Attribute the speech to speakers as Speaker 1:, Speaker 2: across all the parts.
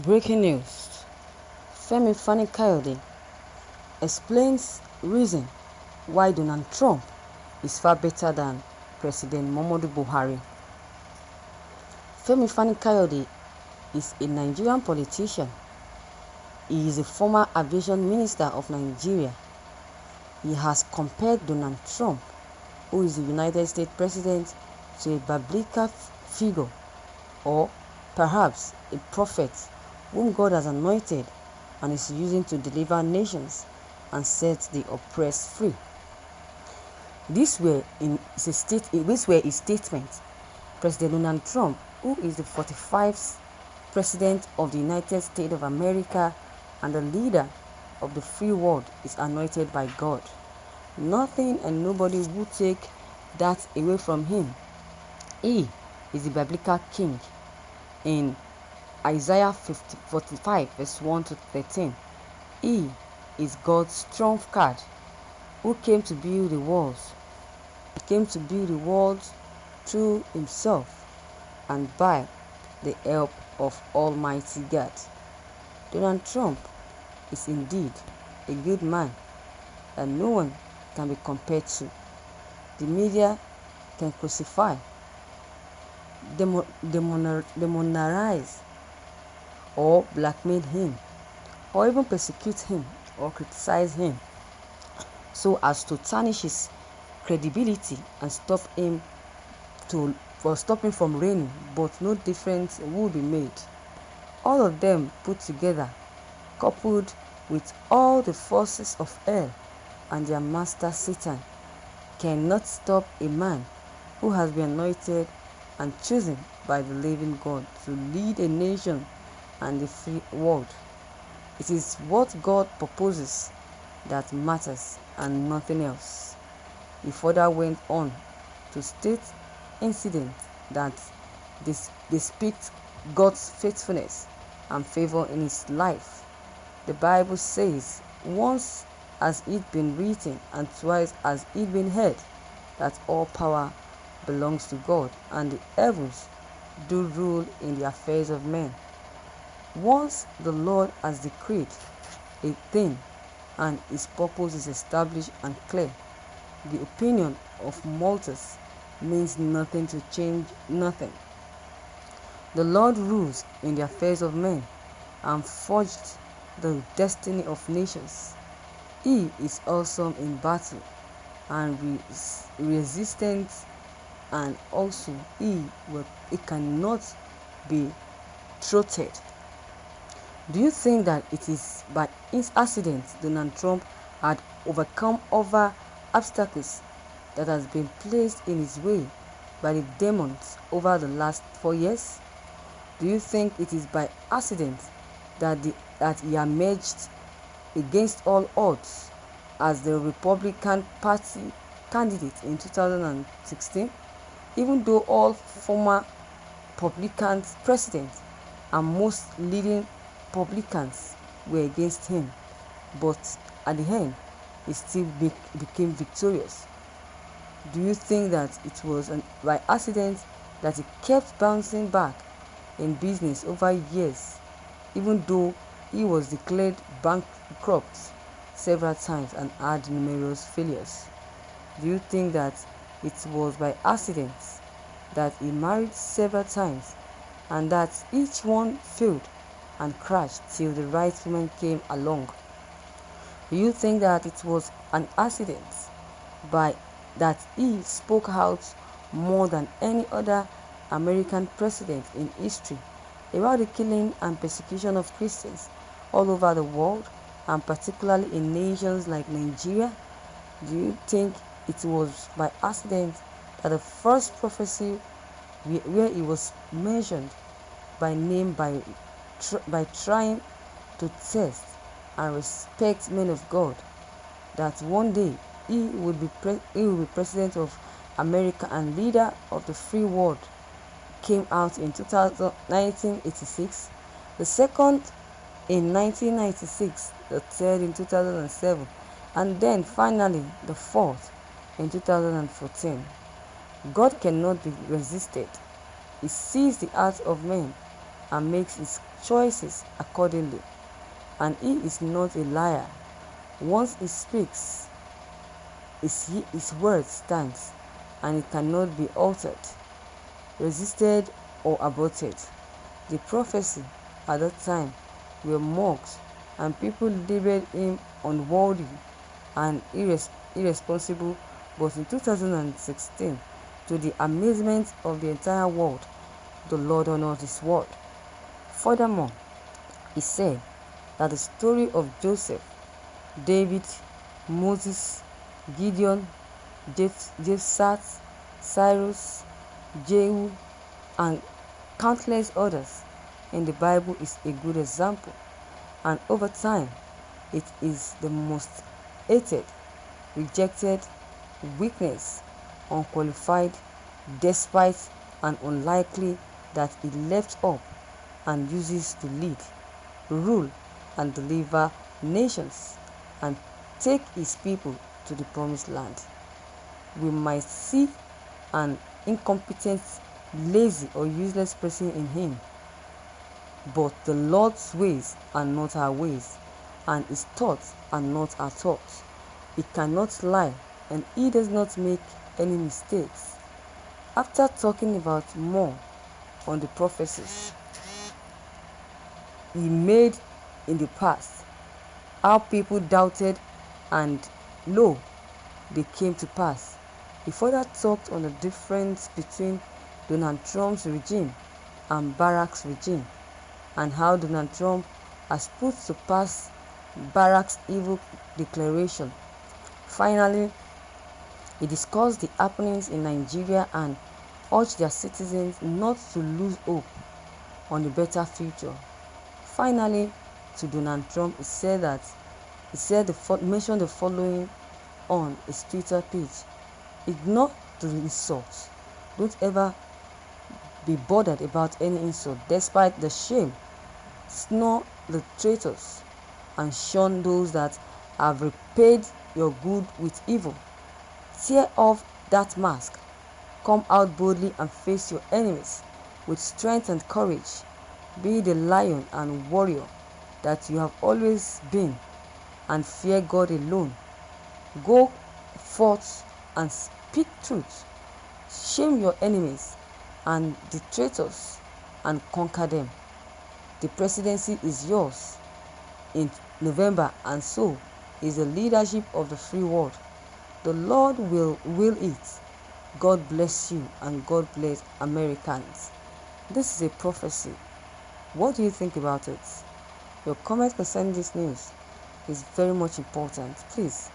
Speaker 1: Breaking news: Femi Fani-Kayode explains reason why Donald Trump is far better than President Muhammadu Buhari. Femi Fani-Kayode is a Nigerian politician. He is a former aviation minister of Nigeria. He has compared Donald Trump, who is the United States president, to a biblical figure, or perhaps a prophet whom God has anointed and is using to deliver nations and set the oppressed free. These were his statements. President Donald Trump, who is the 45th president of the United States of America and the leader of the free world, is anointed by God. Nothing and nobody will take that away from him. He is the biblical king. In Isaiah 45 verse 1 to 13, he is God's trump card who came to build the walls. He came to build the walls through himself and by the help of Almighty God. Donald Trump is indeed a good man that no one can be compared to. The media can crucify, demonize, or blackmail him, or even persecute him or criticize him so as to tarnish his credibility and stop him from reigning, but no difference will be made. All of them put together, coupled with all the forces of hell and their master Satan, cannot stop a man who has been anointed and chosen by the living God to lead a nation and the free world. It is what God proposes that matters and nothing else. He further went on to state incidents that they speak God's faithfulness and favor in his life. The Bible says, once has it been written and twice has it been heard, that all power belongs to God, and the heavens do rule in the affairs of men. Once the Lord has decreed a thing and his purpose is established and clear, the opinion of mortals means nothing to change nothing. The Lord rules in the affairs of men and forged the destiny of nations. He is awesome in battle and resistant, and also he cannot be thwarted. Do you think that it is by accident Donald Trump had overcome other obstacles that has been placed in his way by the demons over the last 4 years? Do you think it is by accident that he emerged against all odds as the Republican Party candidate in 2016, even though all former Republican presidents and most leading Republicans were against him, but at the end he still became victorious? Do you think that it was by accident that he kept bouncing back in business over years, even though he was declared bankrupt several times and had numerous failures? Do you think that it was by accident that he married several times and that each one failed and crashed till the right woman came along? Do you think that it was an accident that he spoke out more than any other American president in history about the killing and persecution of Christians all over the world, and particularly in nations like Nigeria? Do you think it was by accident that the first prophecy where he was mentioned by name by trying to test and respect men of God, that one day he would be president of America and leader of the free world, came out in 1986, the second in 1996, the third in 2007, and then finally the fourth in 2014. God cannot be resisted. He sees the hearts of men and makes his choices accordingly. And he is not a liar. Once he speaks, his word stands, and it cannot be altered, resisted, or aborted. The prophecy at that time were mocked, and people labeled him unworthy and irresponsible, but in 2016, to the amazement of the entire world, the Lord honored his word. Furthermore, he said that the story of Joseph, David, Moses, Gideon, Jephthah, Cyrus, Jehu, and countless others in the Bible is a good example, and over time it is the most hated, rejected, weakness, unqualified, despised, and unlikely that he left up and uses to lead, rule, and deliver nations and take his people to the promised land. We might see an incompetent, lazy, or useless person in him, but the Lord's ways are not our ways, and his thoughts are not our thoughts. He cannot lie, and he does not make any mistakes. After talking about more on the prophecies he made in the past, how people doubted and lo, they came to pass, he further talked on the difference between Donald Trump's regime and Barack's regime, and how Donald Trump has put to pass Barack's evil declaration. Finally, he discussed the happenings in Nigeria and urged their citizens not to lose hope on a better future. Finally, to Donald Trump, mentioned the following on his Twitter page: ignore the insults. Don't ever be bothered about any insult, despite the shame. Snore the traitors and shun those that have repaid your good with evil. Tear off that mask. Come out boldly and face your enemies with strength and courage. Be the lion and warrior that you have always been, and fear God alone. Go forth and speak truth. Shame your enemies and the traitors and conquer them. The presidency is yours in November, and so is the leadership of the free world. The Lord will it. God bless you, and God bless Americans. This is a prophecy. What do you think about it? Your comment concerning this news is very much important. Please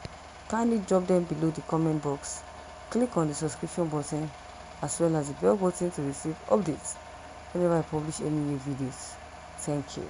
Speaker 1: kindly drop them below the comment box. Click on the subscription button as well as the bell button to receive updates whenever I publish any new videos. Thank you.